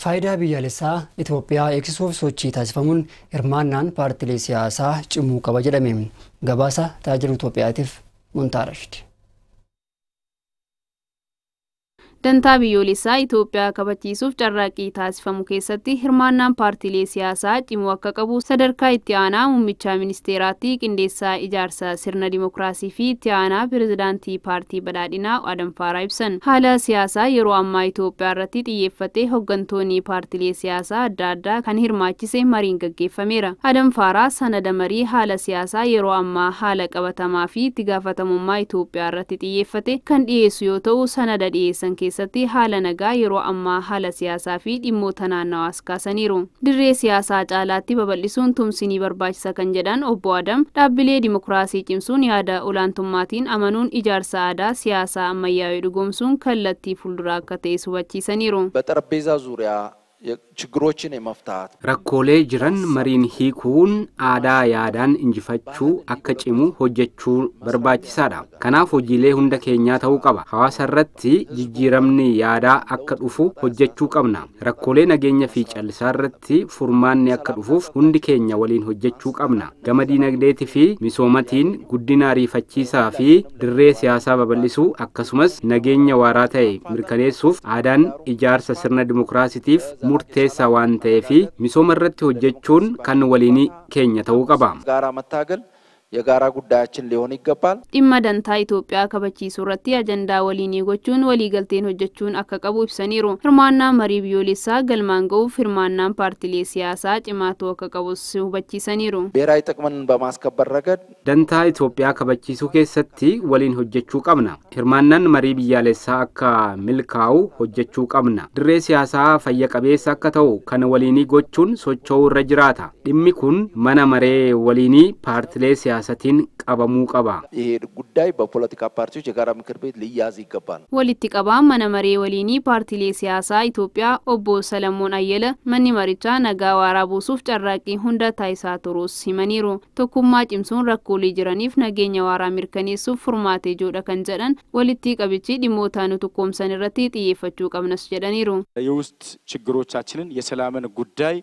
Faayidaa biyyaalessaa Itoophiyaa eegsisuuf sochii taasifamuun hirmaannaan paartiilee siyaasaa cimuu qaba jedhame. Gabaasa Taajiruu Itoophiyaatiif Muntaarashid. Dantaa biyyoolessaa Itoophiyaa kabachiisuuf carraaqqii taasifamu keessatti hirmaannaan paartiilee siyaasaa cimuu akka qabu sadarkaa itti aanaa muummicha ministeeraatti qindeessaa ijaarsa sirna dimokiraasii fi itti aanaa pirezidaantii paartii badhaadhinaa Adam Faaraa ibsan. Haala siyaasaa yeroo ammaa Itoophiyaa irratti xiyyeeffatee hooggantoonni paartiilee siyaasaa adda addaa kan hirmaachise mariin gaggeeffameera. Adam Faaraa sanada marii haala siyaasaa yeroo ammaa haala qabatamaa fi itti gaafatamummaa Itoophiyaa irratti xiyyeeffate kan dhiyeessu yoo ta'u sanada dhiyeessan keessatti haala nagaa yeroo ammaa haala siyaasaa fi dhimmoota naannawaas kaasaniiru. Dirree siyaasaa caalaatti babal'isuun tumsinii barbaachisa kan jedhan obbo Adam dhaabbilee dimokiraasii cimsuun yaada olaantummaatiin amanuun ijaarsa aadaa siyaasaa ammayyaa'ee dhugoomsuun kallattii fuulduraa akka ta'e hubachiisaniiru. በጠረጴዛ ዙሪያ ችግሮችን የመፍታት rakkoolee jiran mariin hiikuun aadaa yaadaan injifachuu akka cimu hojjechuu barbaachisaadha. Kanaaf hojiilee hunda keenyaa ta'uu qaba. Hawaasa irratti jijjiiramni yaadaa akka dhufu hojjechuu qabna. Rakkoolee nageenya fi callisaa irratti furmaanni akka dhufuuf hundi keenya waliin hojjechuu qabna. Gama diinagdeetii fi misoomatiin guddina ariifachiisaa fi dirree siyaasaa babal'isuu akkasumas nageenya waaraa ta'e mirkaneessuuf aadaan ijaarsa sirna dimokiraasiitiif murteessaa waan ta'eef misooma irratti hojjechuun kan waliin keenya ta'uu qaba. ጋራ መታገል የጋራ ጉዳያችን ሊሆን ይገባል. Dhimma dantaa Itoophiyaa kabachiisuu irratti ajandaa waliinii gochuun waliigalteen hojjechuun akka qabu ibsaniiru. Hirmaannaan marii biyyoolessaa galmaan ga'uuf hirmaannaan paartiilee siyaasaa cimaa ta'uu akka qabus hubachiisaniiru. ብሔራዊ ጥቅምን በማስከበር ረገድ dantaa Itoophiyaa kabachiisuu keessatti waliin hojjechuu qabna. Hirmaannaan marii biyyaalessaa akka milkaa'u hojjechuu qabna. Dirree siyaasaa fayya qabeessa akka ta'u kan waliinii gochuun socho'uu irra jiraata. Dhimmi kun mana maree waliinii paartiilee siyaasatiin qabamuu qaba. ይሄ ጉዳይ በፖለቲካ ፓርቲዎች የጋራ ምክር ቤት ሊያዝ ይገባል. Walitti qabaan mana maree waliinii paartiilee siyaasaa Itoophiyaa obbo Salamoon Ayyala manni marichaa nagaa waaraa buusuuf carraaqqii hunda taasisaa turuus himaniiru. Tokkummaa cimsuun rakkoolee jiraniif nageenya waaraa mirkaneessuuf furmaatee joodha kan jedhan walitti qabichi dhimmoota nu tokkoomsan irratti xiyyeeffachuu qabnas jedhaniiru. የውስጥ ችግሮቻችንን የሰላምን ጉዳይ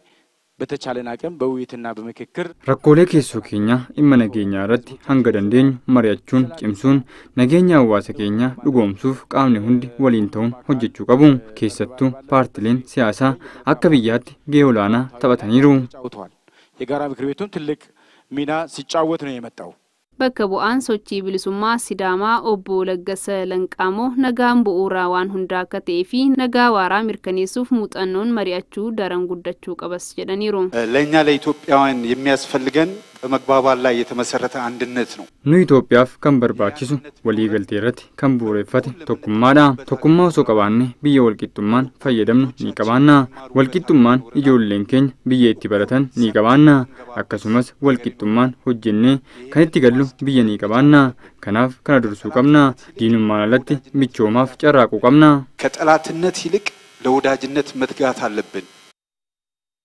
በተቻለን አቅም በውይይትና በምክክር rakkoolee keessoo keenya dhimma nageenyaa irratti hanga dandeenyu mari'achuun cimsuun nageenya hawaasa keenya dhugoomsuuf qaamni hundi waliin ta'uun hojjechuu qabu. Keessattuu paartileen siyaasaa akka biyyaatti gahee olaanaa taphataniiru. የጋራ ምክር ቤቱን ትልቅ ሚና ሲጫወት ነው የመጣው። Bakka bu'aan sochii bilisummaa Sidaamaa obbo Laggasa Lanqaamoo nagaan bu'uuraa waan hundaa akka ta'ee fi nagaa waaraa mirkaneessuuf muuxannoon mari'achuu daran guddachuu qabas jedhaniiru. ለእኛ ለኢትዮጵያውያን የሚያስፈልገን በመግባባት ላይ የተመሰረተ አንድነት ነው። Nu Itoophiyaaf kan barbaachisu waliigaltee irratti kan bu'uureffate tokkummaadha. Tokkummaa osoo qabaanne biyya walqixxummaan fayyadamnu ni qabaanna. Walqixxummaan ijoolleen keenya biyya itti baratan ni qabaanna. Akkasumas walqixxummaan hojjennee kan itti gallu biyya ni qabaanna. Kanaaf kana dursuu qabna. Diinummaan alatti michoomaaf carraaquu qabna. ከጠላትነት ይልቅ ለወዳጅነት መትጋት አለብን።